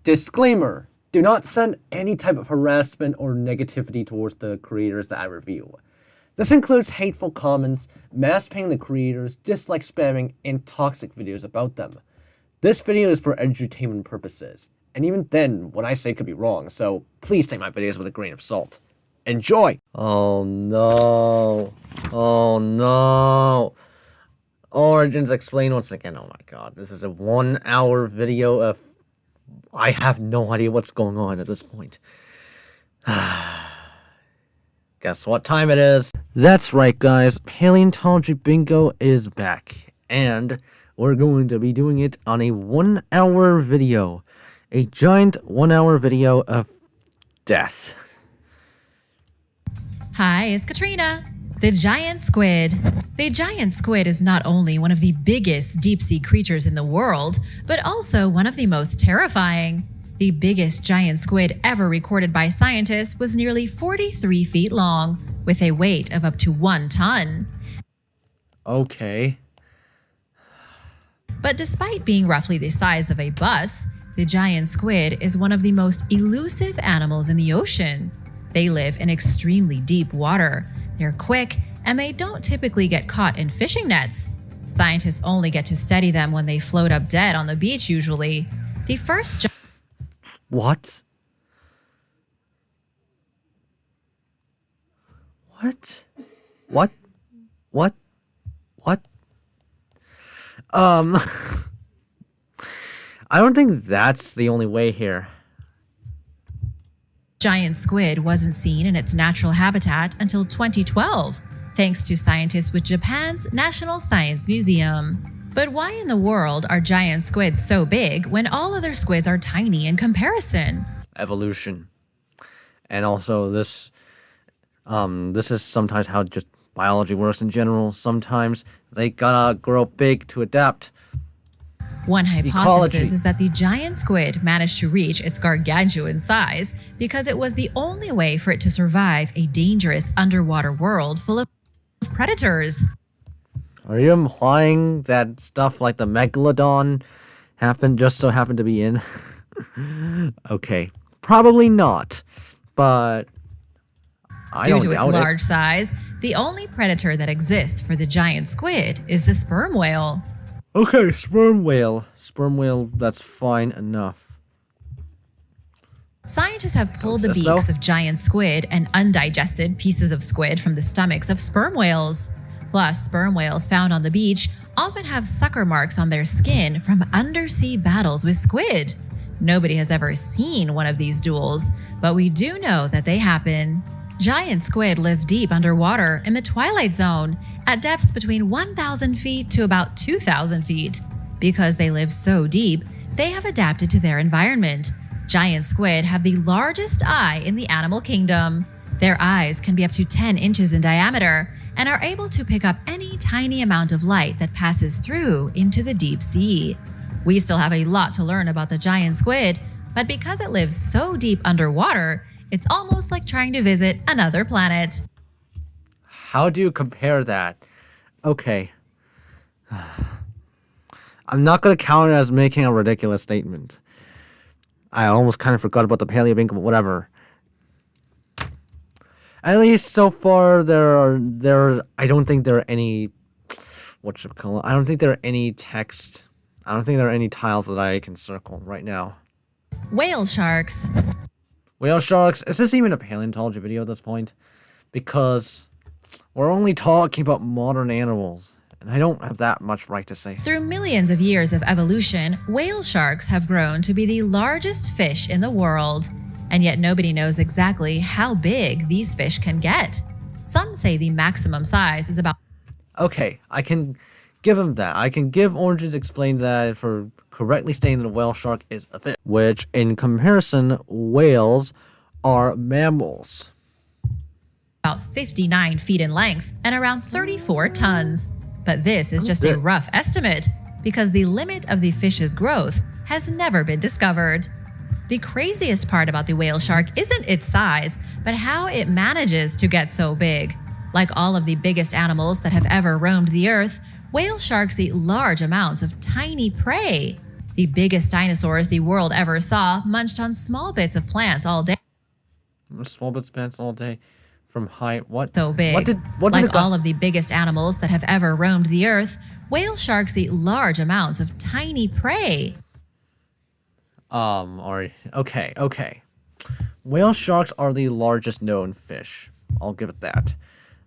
Disclaimer: do not send any type of harassment or negativity towards the creators that I review. This includes hateful comments, mass paying the creators, dislike spamming, and toxic videos about them. This video is for entertainment purposes, and even then, what I say could be wrong, so please take my videos with a grain of salt. Enjoy! Oh no. Oh no. Origins explain once again. Oh my god, this is a 1 hour video of... I have no idea what's going on at this point. Guess what time it is? That's right, guys. Paleontology Bingo is back. And we're going to be doing it on a 1 hour video. A giant 1 hour video of death. Hi, it's Katrina. The giant squid. The giant squid is not only one of the biggest deep-sea creatures in the world, but also one of the most terrifying. The biggest giant squid ever recorded by scientists was nearly 43 feet long, with a weight of up to 1 ton. Okay. But despite being roughly the size of a bus, the giant squid is one of the most elusive animals in the ocean. They live in extremely deep water. They're quick, and they don't typically get caught in fishing nets. Scientists only get to study them when they float up dead on the beach usually. The first What? What? What? What? What? I don't think that's the only way here. giant squid wasn't seen in its natural habitat until 2012, thanks to scientists with Japan's National Science Museum. But why in the world are giant squids so big when all other squids are tiny in comparison? Evolution. And also this is sometimes how just biology works in general. Sometimes they gotta grow big to adapt. One hypothesis is that the giant squid managed to reach its gargantuan size because it was the only way for it to survive a dangerous underwater world full of predators. Are you implying that stuff like the Megalodon just so happened to be in? Okay, probably not, but Due to its large size, the only predator that exists for the giant squid is the sperm whale. Okay, sperm whale. Sperm whale, that's fine enough. Scientists have pulled the beaks of giant squid and undigested pieces of squid from the stomachs of sperm whales. Plus, sperm whales found on the beach often have sucker marks on their skin from undersea battles with squid. Nobody has ever seen one of these duels, but we do know that they happen. Giant squid live deep underwater in the twilight zone, at depths between 1,000 feet to about 2,000 feet. Because they live so deep, they have adapted to their environment. Giant squid have the largest eye in the animal kingdom. Their eyes can be up to 10 inches in diameter and are able to pick up any tiny amount of light that passes through into the deep sea. We still have a lot to learn about the giant squid, but because it lives so deep underwater, it's almost like trying to visit another planet. How do you compare that? Okay. I'm not going to count it as making a ridiculous statement. I almost kind of forgot about the paleo bingo, but whatever. At least so far, I don't think there are any, I don't think there are any text. I don't think there are any tiles that I can circle right now. Whale sharks. Whale sharks. Is this even a paleontology video at this point? Because we're only talking about modern animals, and I don't have that much right to say. Through millions of years of evolution, whale sharks have grown to be the largest fish in the world. And yet nobody knows exactly how big these fish can get. Some say the maximum size is about... Okay, I can give him that. I can give Origins Explain that for correctly stating that a whale shark is a fish, which in comparison, whales are mammals. About 59 feet in length and around 34 tons. But this is just a rough estimate because the limit of the fish's growth has never been discovered. The craziest part about the whale shark isn't its size, but how it manages to get so big. Like all of the biggest animals that have ever roamed the earth, whale sharks eat large amounts of tiny prey. The biggest dinosaurs the world ever saw munched on small bits of plants all day. Small bits of plants all day from high. What? So big. What like all of the biggest animals that have ever roamed the earth, whale sharks eat large amounts of tiny prey. Okay. Whale sharks are the largest known fish. I'll give it that.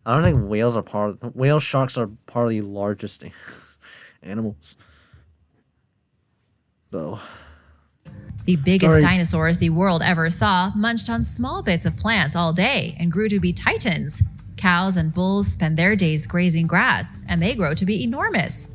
I don't think whale sharks are part of the largest animals. Though. The biggest dinosaurs the world ever saw munched on small bits of plants all day and grew to be titans. Cows and bulls spend their days grazing grass, and they grow to be enormous.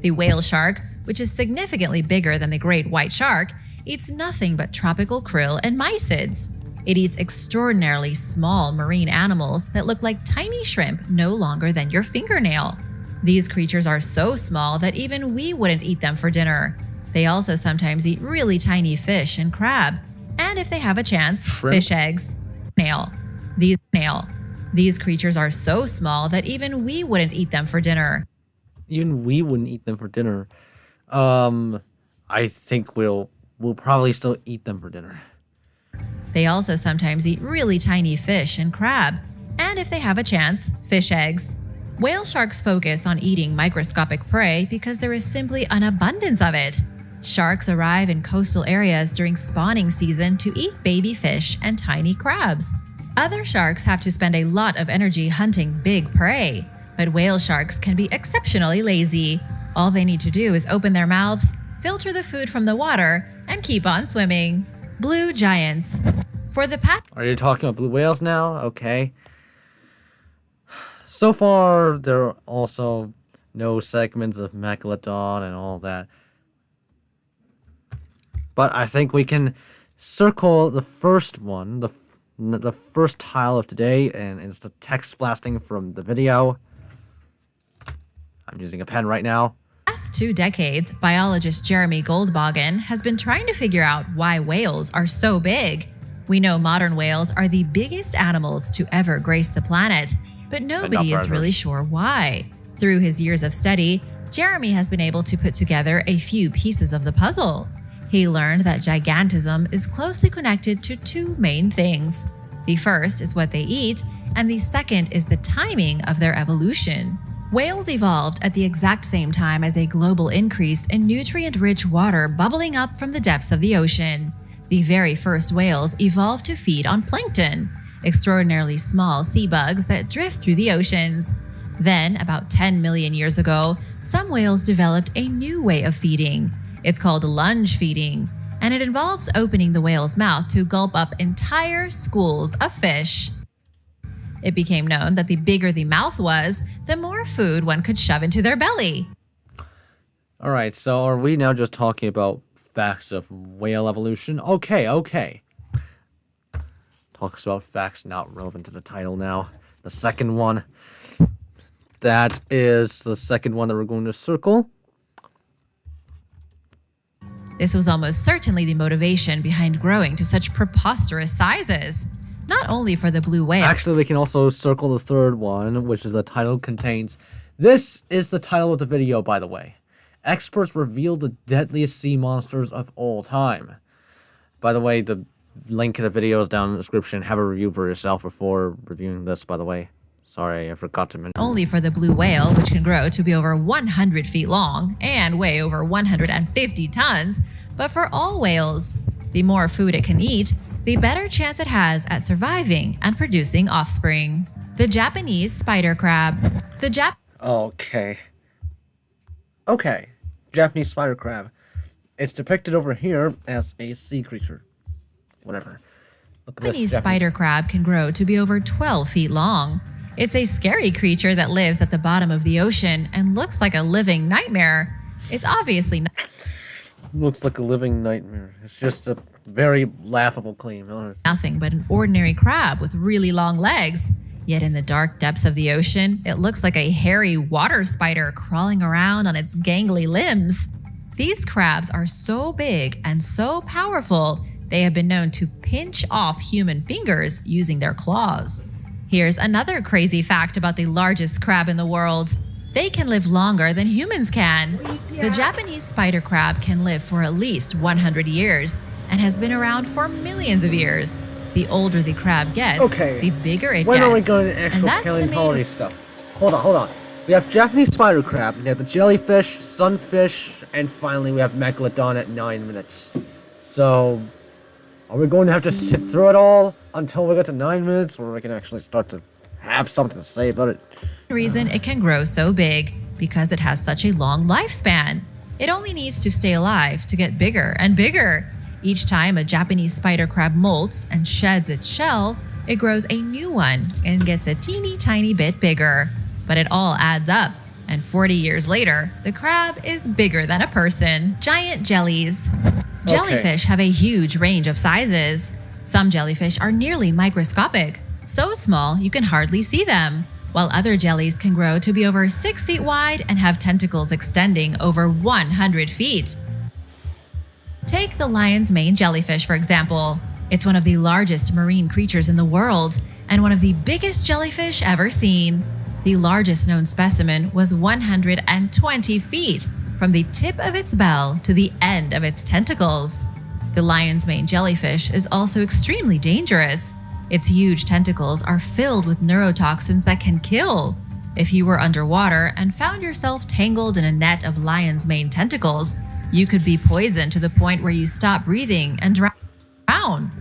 The whale shark, which is significantly bigger than the great white shark, eats nothing but tropical krill and mysids. It eats extraordinarily small marine animals that look like tiny shrimp no longer than your fingernail. These creatures are so small that even we wouldn't eat them for dinner. They also sometimes eat really tiny fish and crab, and if they have a chance, fish eggs. These creatures are so small that even we wouldn't eat them for dinner. Even we wouldn't eat them for dinner. I think we'll probably still eat them for dinner. They also sometimes eat really tiny fish and crab, and if they have a chance, fish eggs. Whale sharks focus on eating microscopic prey because there is simply an abundance of it. Sharks arrive in coastal areas during spawning season to eat baby fish and tiny crabs. Other sharks have to spend a lot of energy hunting big prey, but whale sharks can be exceptionally lazy. All they need to do is open their mouths, filter the food from the water, and keep on swimming. Blue giants. For the past... Are you talking about blue whales now? Okay. So far, there are also no segments of Megalodon and all that. But I think we can circle the first one, the first tile of today, and it's the text blasting from the video. I'm using a pen right now. Last 2 decades, biologist Jeremy Goldbogen has been trying to figure out why whales are so big. We know modern whales are the biggest animals to ever grace the planet, but nobody is really sure why. Through his years of study, Jeremy has been able to put together a few pieces of the puzzle. He learned that gigantism is closely connected to 2 main things. The first is what they eat, and the second is the timing of their evolution. Whales evolved at the exact same time as a global increase in nutrient-rich water bubbling up from the depths of the ocean. The very first whales evolved to feed on plankton, extraordinarily small sea bugs that drift through the oceans. Then, about 10 million years ago, some whales developed a new way of feeding. It's called lunge feeding, and it involves opening the whale's mouth to gulp up entire schools of fish. It became known that the bigger the mouth was, the more food one could shove into their belly. All right, so are we now just talking about facts of whale evolution? Okay. Talks about facts not relevant to the title now. The second one. That is the second one that we're going to circle. This was almost certainly the motivation behind growing to such preposterous sizes. Not only for the blue whale. Actually, we can also circle the third one, which is the title contains. This is the title of the video, by the way. Experts reveal the deadliest sea monsters of all time. By the way, the link to the video is down in the description. Have a review for yourself before reviewing this, by the way. Sorry, I forgot to mention. Only for the blue whale, which can grow to be over 100 feet long and weigh over 150 tons, but for all whales. The more food it can eat, the better chance it has at surviving and producing offspring. The Japanese spider crab. Okay. Japanese spider crab. It's depicted over here as a sea creature. Whatever. Japanese spider crab can grow to be over 12 feet long. It's a scary creature that lives at the bottom of the ocean and looks like a living nightmare. It's obviously not. Looks like a living nightmare. It's just a very laughable claim. Nothing but an ordinary crab with really long legs. Yet in the dark depths of the ocean, it looks like a hairy water spider crawling around on its gangly limbs. These crabs are so big and so powerful, they have been known to pinch off human fingers using their claws. Here's another crazy fact about the largest crab in the world. They can live longer than humans can. The Japanese spider crab can live for at least 100 years and has been around for millions of years. The older the crab gets, the bigger it when gets. When are we going to actual paleontology stuff? Hold on. We have Japanese spider crab, we have the jellyfish, sunfish, and finally we have Megalodon at 9 minutes. So, are we going to have to sit through it all until we get to 9 minutes, or we can actually start to have something to say about it? The reason it can grow so big, because it has such a long lifespan. It only needs to stay alive to get bigger and bigger. Each time a Japanese spider crab molts and sheds its shell, it grows a new one and gets a teeny tiny bit bigger. But it all adds up, and 40 years later, the crab is bigger than a person. Giant jellies. Jellyfish have a huge range of sizes. Some jellyfish are nearly microscopic, so small you can hardly see them, while other jellies can grow to be over 6 feet wide and have tentacles extending over 100 feet. Take the lion's mane jellyfish, for example. It's one of the largest marine creatures in the world and one of the biggest jellyfish ever seen. The largest known specimen was 120 feet from the tip of its bell to the end of its tentacles. The lion's mane jellyfish is also extremely dangerous. Its huge tentacles are filled with neurotoxins that can kill. If you were underwater and found yourself tangled in a net of lion's mane tentacles, you could be poisoned to the point where you stop breathing and drown.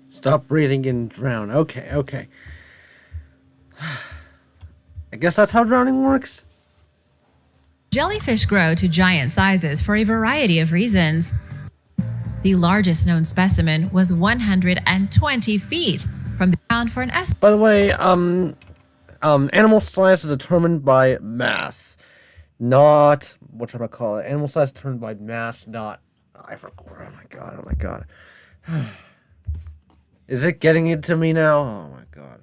Stop breathing and drown. Okay. I guess that's how drowning works. Jellyfish grow to giant sizes for a variety of reasons. The largest known specimen was 120 feet from the ground for an estimate. By the way, animal size is determined by mass, not what should I call it? Animal size determined by mass, not. I forgot. Oh my god. Is it getting into me now? Oh my god.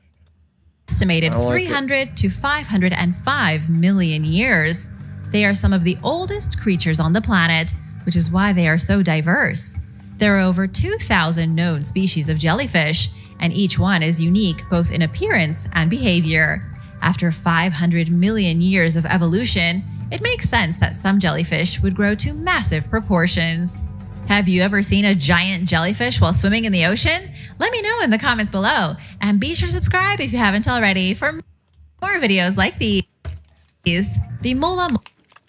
Estimated 300 to 505 million years. They are some of the oldest creatures on the planet, which is why they are so diverse. There are over 2,000 known species of jellyfish, and each one is unique both in appearance and behavior. After 500 million years of evolution, it makes sense that some jellyfish would grow to massive proportions. Have you ever seen a giant jellyfish while swimming in the ocean? Let me know in the comments below, and be sure to subscribe if you haven't already for more videos like these. The mola.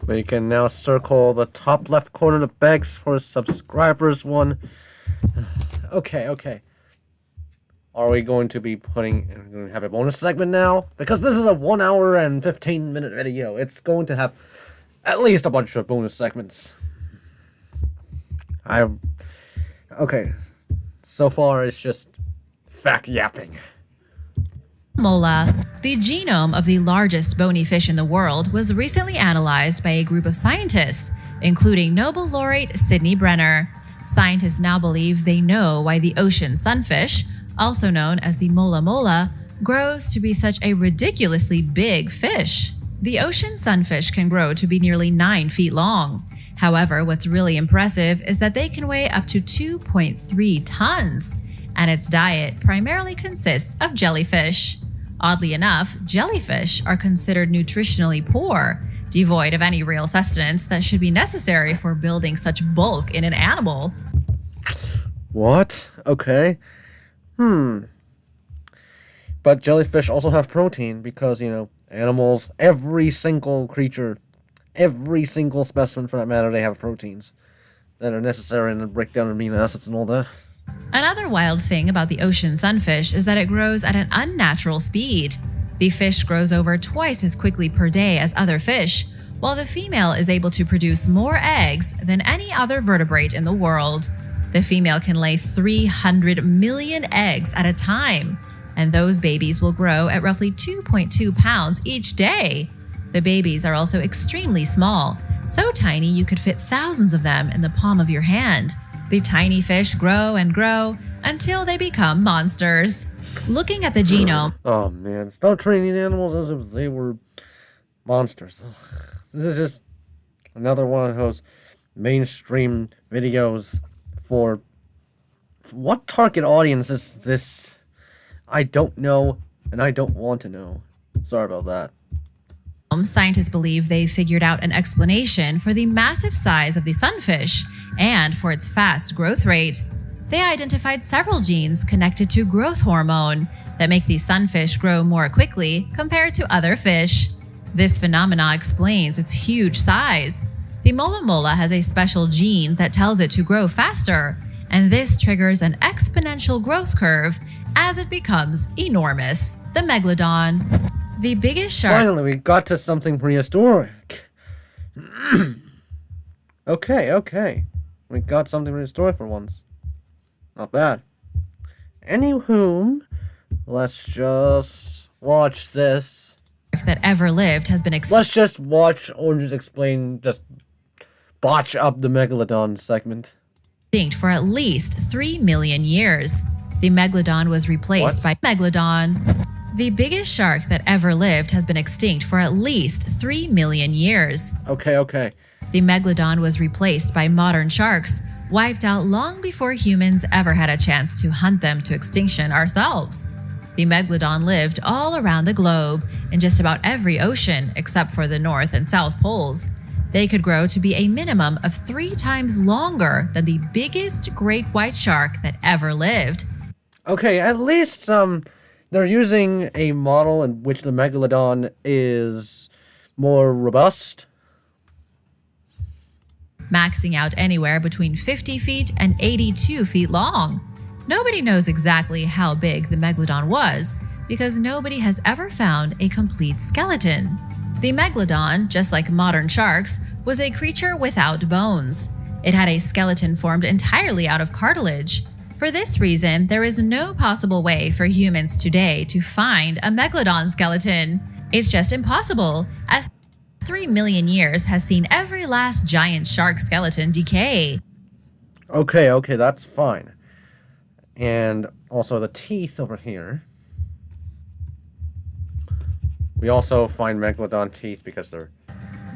We can now circle the top left corner that begs for subscribers one. Okay. Are we going to be have a bonus segment now? Because this is a 1 hour and 15 minute video. It's going to have at least a bunch of bonus segments. Okay. So far, it's just fact yapping. Mola, the genome of the largest bony fish in the world, was recently analyzed by a group of scientists, including Nobel laureate Sidney Brenner. Scientists now believe they know why the ocean sunfish, also known as the mola mola, grows to be such a ridiculously big fish. The ocean sunfish can grow to be nearly 9 feet long. However, what's really impressive is that they can weigh up to 2.3 tons, and its diet primarily consists of jellyfish. Oddly enough, jellyfish are considered nutritionally poor, devoid of any real sustenance that should be necessary for building such bulk in an animal. What? Okay. But jellyfish also have protein because, animals, every single creature, every single specimen for that matter, they have proteins that are necessary in the breakdown of amino acids and all that. Another wild thing about the ocean sunfish is that it grows at an unnatural speed. The fish grows over twice as quickly per day as other fish, while the female is able to produce more eggs than any other vertebrate in the world. The female can lay 300 million eggs at a time, and those babies will grow at roughly 2.2 pounds each day. The babies are also extremely small, so tiny you could fit thousands of them in the palm of your hand. The tiny fish grow and grow until they become monsters. Looking at the genome. Oh man, stop training animals as if they were monsters. Ugh. This is just another one of those mainstream videos for what target audience is this? I don't know, and I don't want to know. Sorry about that. Scientists believe they figured out an explanation for the massive size of the sunfish and for its fast growth rate. They identified several genes connected to growth hormone that make the sunfish grow more quickly compared to other fish. This phenomena explains its huge size. The mola mola has a special gene that tells it to grow faster, and this triggers an exponential growth curve as it becomes enormous. The Megalodon. The biggest shark. Finally, we got to something prehistoric. Okay. We got something prehistoric for once. Not bad. Anywho, let's just watch this. That ever lived has been Let's just watch Oranges Explain just botch up the Megalodon segment. Extinct for at least 3 million years. The Megalodon was replaced by Megalodon. The biggest shark that ever lived has been extinct for at least 3 million years. Okay. The Megalodon was replaced by modern sharks, wiped out long before humans ever had a chance to hunt them to extinction ourselves. The Megalodon lived all around the globe, in just about every ocean except for the North and South Poles. They could grow to be a minimum of 3 times longer than the biggest great white shark that ever lived. Okay, at least they're using a model in which the Megalodon is more robust. Maxing out anywhere between 50 feet and 82 feet long. Nobody knows exactly how big the Megalodon was because nobody has ever found a complete skeleton. The Megalodon, just like modern sharks, was a creature without bones. It had a skeleton formed entirely out of cartilage. For this reason, there is no possible way for humans today to find a Megalodon skeleton. It's just impossible, as 3 million years has seen every last giant shark skeleton decay. Okay, that's fine. And also the teeth over here. We also find Megalodon teeth because they're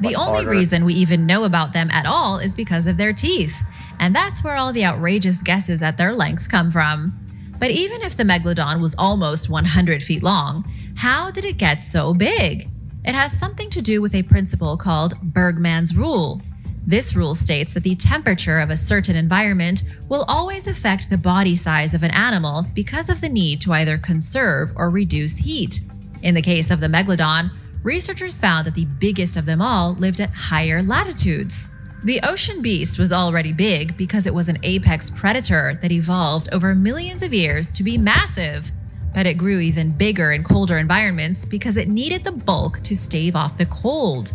The only harder. reason we even know about them at all is because of their teeth. And that's where all the outrageous guesses at their length come from. But even if the Megalodon was almost 100 feet long, how did it get so big? It has something to do with a principle called Bergmann's rule. This rule states that the temperature of a certain environment will always affect the body size of an animal because of the need to either conserve or reduce heat. In the case of the Megalodon, researchers found that the biggest of them all lived at higher latitudes. The ocean beast was already big because it was an apex predator that evolved over millions of years to be massive. But it grew even bigger in colder environments because it needed the bulk to stave off the cold.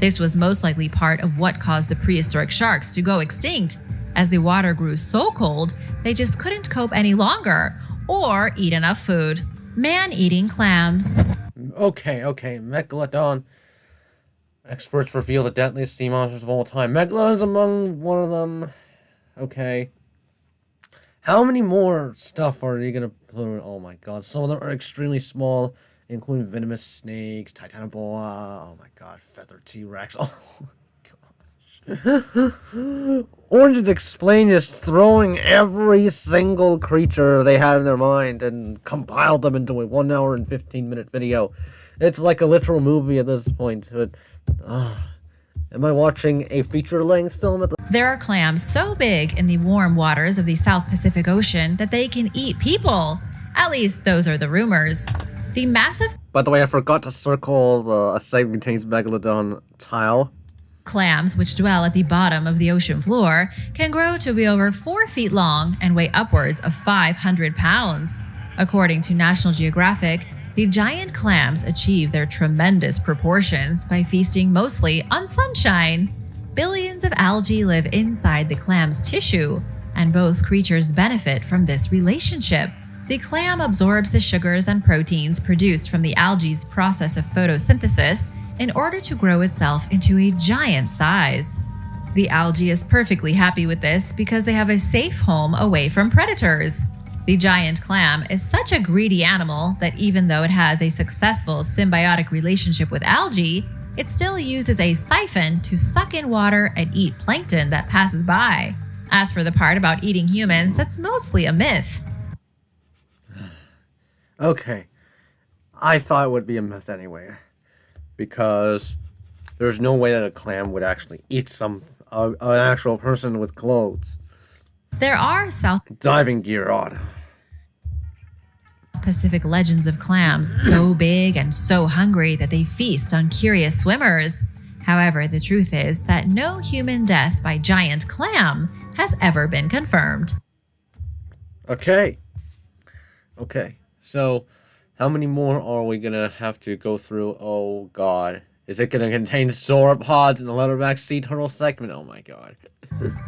This was most likely part of what caused the prehistoric sharks to go extinct. As the water grew so cold, they just couldn't cope any longer or eat enough food. Man-eating clams. Okay, Megalodon. Experts reveal the deadliest sea monsters of all time. Megalodon is among one of them. Okay. How many more stuff are you gonna put in? Oh my god, some of them are extremely small, including venomous snakes, titanoboa, oh my god, feathered T-Rex, oh my gosh. Origins Explain is throwing every single creature they had in their mind and compiled them into a 1 hour and 15-minute video. It's like a literal movie at this point. But, am I watching a feature-length film at the... There are clams so big in the warm waters of the South Pacific Ocean that they can eat people. At least those are the rumors. The massive... By the way, I forgot to circle the segment contains Megalodon tile. Clams, which dwell at the bottom of the ocean floor, can grow to be over 4 feet long and weigh upwards of 500 pounds. According to National Geographic, the giant clams achieve their tremendous proportions by feasting mostly on sunshine. Billions of algae live inside the clam's tissue, and both creatures benefit from this relationship. The clam absorbs the sugars and proteins produced from the algae's process of photosynthesis in order to grow itself into a giant size. The algae is perfectly happy with this because they have a safe home away from predators. The giant clam is such a greedy animal that even though it has a successful symbiotic relationship with algae, it still uses a siphon to suck in water and eat plankton that passes by. As for the part about eating humans, that's mostly a myth. Okay. I thought it would be a myth anyway. because there's no way that a clam would actually eat an actual person with clothes. There are South Diving gear on. Pacific legends of clams so big and so hungry that they feast on curious swimmers. However, the truth is that no human death by giant clam has ever been confirmed. Okay. So, how many more are we gonna have to go through? Oh god. Is it gonna contain sauropods in the leatherback sea turtle segment? Oh my god.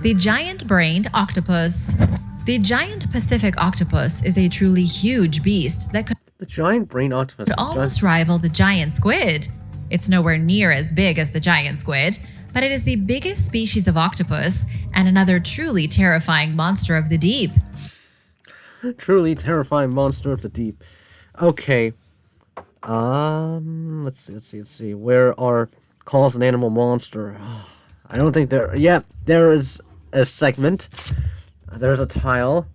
The giant-brained octopus. The giant Pacific octopus is a truly huge beast that could The giant brain octopus. almost rival the giant squid. It's nowhere near as big as the giant squid, but it is the biggest species of octopus and another truly terrifying monster of the deep. Truly terrifying monster of the deep. Okay. Let's see. Where are calls an animal monster? I don't think there. Yeah, there is a segment. There's a tile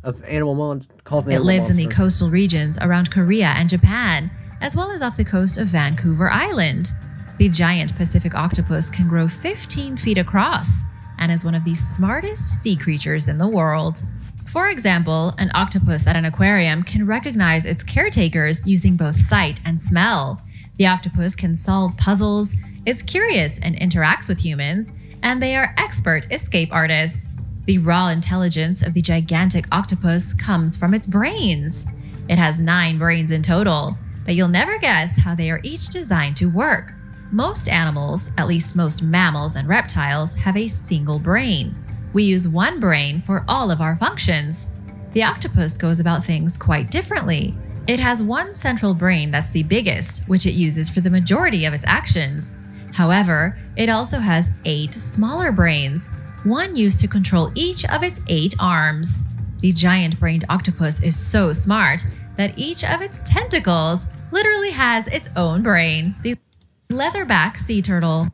of animal monster calls an It animal lives in the monster. coastal regions around Korea and Japan, as well as off the coast of Vancouver Island. The giant Pacific octopus can grow 15 feet across and is one of the smartest sea creatures in the world. For example, an octopus at an aquarium can recognize its caretakers using both sight and smell. The octopus can solve puzzles, is curious and interacts with humans, and they are expert escape artists. The raw intelligence of the gigantic octopus comes from its brains. It has 9 brains in total, but you'll never guess how they are each designed to work. Most animals, at least most mammals and reptiles, have a single brain. We use one brain for all of our functions. The octopus goes about things quite differently. It has one central brain that's the biggest, which it uses for the majority of its actions. However, it also has 8 smaller brains, one used to control each of its 8 arms. The giant-brained octopus is so smart that each of its tentacles literally has its own brain. The leatherback sea turtle.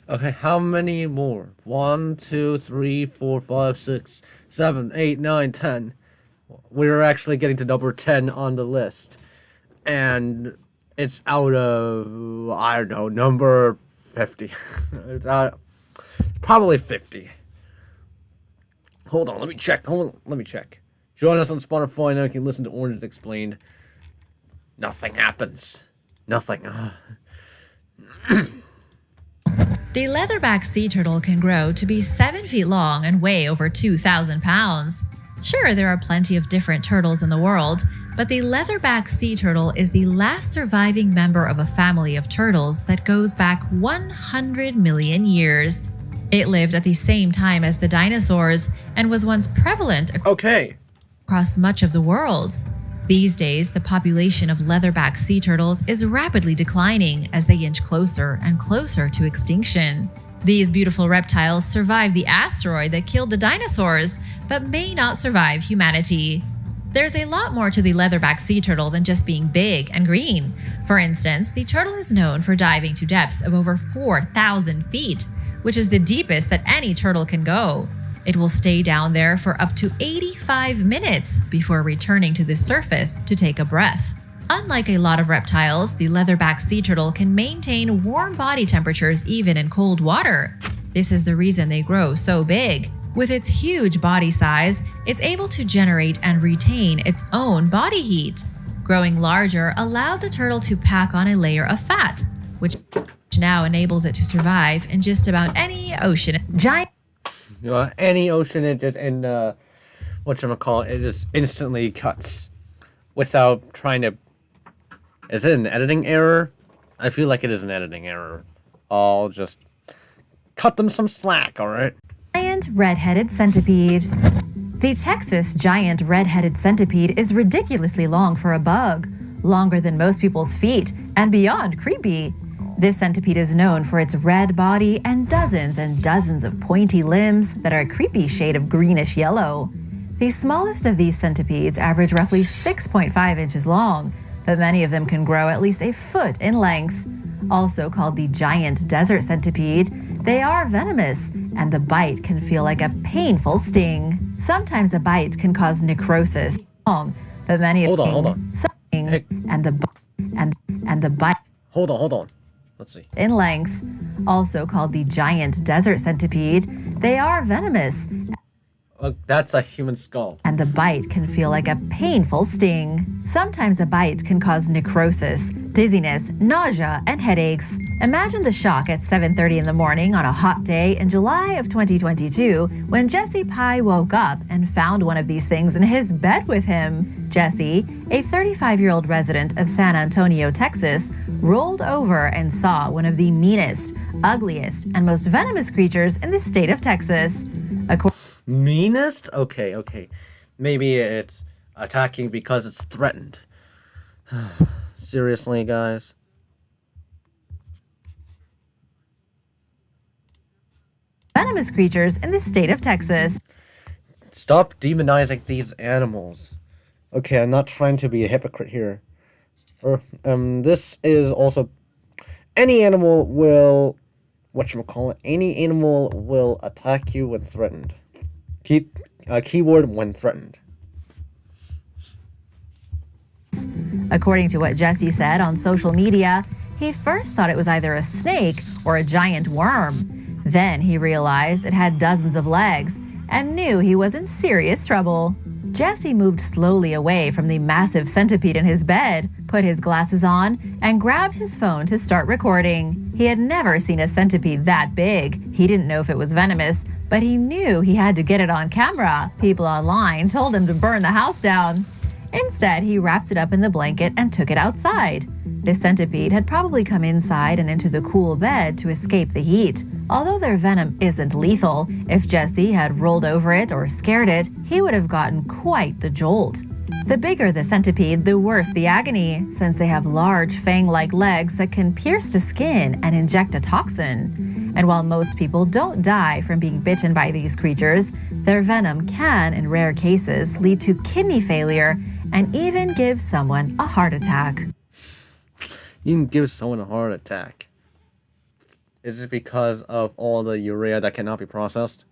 Okay, how many more? 1, 2, 3, 4, 5, 6, 7, 8, 9, 10. We're actually getting to number 10 on the list. And it's out of, I don't know, number 50. It's out, probably 50. Hold on, let me check. Join us on Spotify now. You can listen to Oranges Explained. Nothing happens. Nothing. The leatherback sea turtle can grow to be 7 feet long and weigh over 2,000 pounds. Sure, there are plenty of different turtles in the world, but the leatherback sea turtle is the last surviving member of a family of turtles that goes back 100 million years. It lived at the same time as the dinosaurs and was once prevalent across much of the world. These days, the population of leatherback sea turtles is rapidly declining as they inch closer and closer to extinction. These beautiful reptiles survived the asteroid that killed the dinosaurs, but may not survive humanity. There's a lot more to the leatherback sea turtle than just being big and green. For instance, the turtle is known for diving to depths of over 4,000 feet, which is the deepest that any turtle can go. It will stay down there for up to 85 minutes before returning to the surface to take a breath. Unlike a lot of reptiles, the leatherback sea turtle can maintain warm body temperatures even in cold water. This is the reason they grow so big. With its huge body size, it's able to generate and retain its own body heat. Growing larger allowed the turtle to pack on a layer of fat, which now enables it to survive in just about any ocean. Any ocean, it just it just instantly cuts without trying to. Is it an editing error? I feel like it is an editing error. I'll just cut them some slack, alright? Giant red-headed centipede. The Texas giant red-headed centipede is ridiculously long for a bug, longer than most people's feet, and beyond creepy. This centipede is known for its red body and dozens of pointy limbs that are a creepy shade of greenish yellow. The smallest of these centipedes average roughly 6.5 inches long, but many of them can grow at least a foot in length. Also called the giant desert centipede, they are venomous, and the bite can feel like a painful sting. Sometimes a bite can cause necrosis, but many Hold on. and the bite. Hold on. Let's see. in length. Also called the giant desert centipede, they are venomous, Look, that's a human skull. and the bite can feel like a painful sting. Sometimes a bite can cause necrosis, dizziness, nausea, and headaches. Imagine the shock at 7:30 in the morning on a hot day in July of 2022 when Jesse Pye woke up and found one of these things in his bed with him. Jesse, a 35-year-old resident of San Antonio, Texas, rolled over and saw one of the meanest, ugliest, and most venomous creatures in the state of Texas. Meanest? Okay. Maybe it's attacking because it's threatened. Seriously, guys? Venomous creatures in the state of Texas. Stop demonizing these animals. Okay, I'm not trying to be a hypocrite here. This is also... Any animal will... Any animal will attack you when threatened. Keyword when threatened. According to what Jesse said on social media, he first thought it was either a snake or a giant worm. Then he realized it had dozens of legs and knew he was in serious trouble. Jesse moved slowly away from the massive centipede in his bed, put his glasses on, and grabbed his phone to start recording. He had never seen a centipede that big. He didn't know if it was venomous, but he knew he had to get it on camera. People online told him to burn the house down. Instead, he wrapped it up in the blanket and took it outside. The centipede had probably come inside and into the cool bed to escape the heat. Although their venom isn't lethal, if Jesse had rolled over it or scared it, he would have gotten quite the jolt. The bigger the centipede, the worse the agony, since they have large fang-like legs that can pierce the skin and inject a toxin. And while most people don't die from being bitten by these creatures, their venom can, in rare cases, lead to kidney failure and even give someone a heart attack. You can give someone a heart attack. Is it because of all the urea that cannot be processed?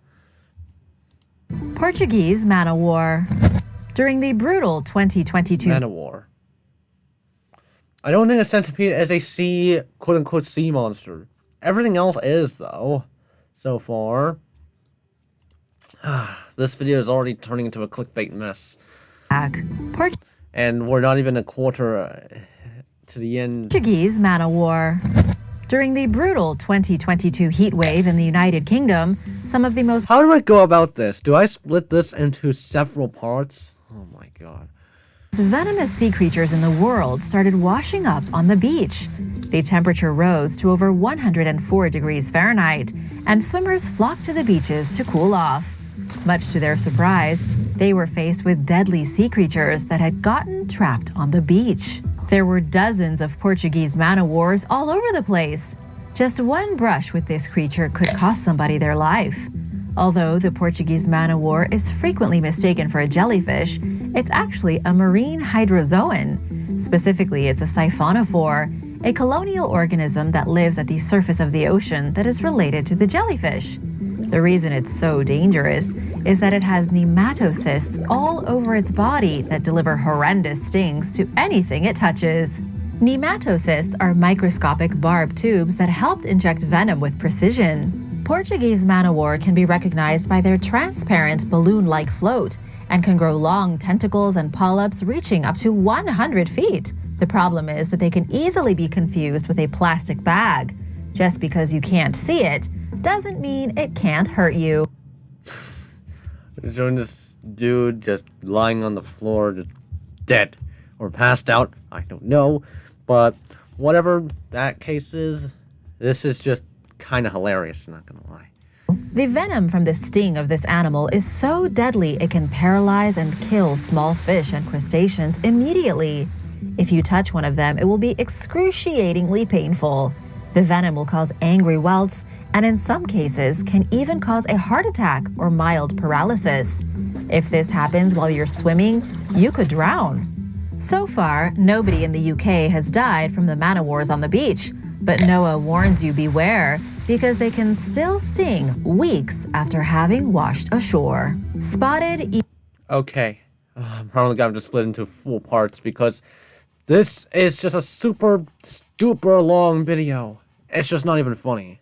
Portuguese man-o-war. During the brutal 2022 Man-o-war. I don't think a centipede is a sea, quote-unquote, sea monster. Everything else is, though, so far. This video is already turning into a clickbait mess. And we're not even a quarter to the end. Portuguese man-o-war. During the brutal 2022 heat wave in the United Kingdom, some of the most How do I go about this? Do I split this into several parts? Oh my god. venomous sea creatures in the world started washing up on the beach. The temperature rose to over 104 degrees Fahrenheit, and swimmers flocked to the beaches to cool off. Much to their surprise, they were faced with deadly sea creatures that had gotten trapped on the beach. There were dozens of Portuguese man-o-wars all over the place. Just one brush with this creature could cost somebody their life. Although the Portuguese man-o-war is frequently mistaken for a jellyfish, it's actually a marine hydrozoan. Specifically, it's a siphonophore, a colonial organism that lives at the surface of the ocean that is related to the jellyfish. The reason it's so dangerous is that it has nematocysts all over its body that deliver horrendous stings to anything it touches. Nematocysts are microscopic barbed tubes that help inject venom with precision. Portuguese man-o-war can be recognized by their transparent balloon-like float and can grow long tentacles and polyps reaching up to 100 feet. The problem is that they can easily be confused with a plastic bag. Just because you can't see it doesn't mean it can't hurt you. Showing this dude just lying on the floor, just dead or passed out. I don't know, but whatever that case is, this is just kind of hilarious, not gonna lie. The venom from the sting of this animal is so deadly it can paralyze and kill small fish and crustaceans immediately. If you touch one of them, it will be excruciatingly painful. The venom will cause angry welts and in some cases can even cause a heart attack or mild paralysis. If this happens while you're swimming, you could drown. So far, nobody in the UK has died from the man-o-wars on the beach, but NOAA warns you beware because they can still sting weeks after having washed ashore. Spotted. Okay, I'm probably gonna just split into full parts because This is just a super long video. It's just not even funny.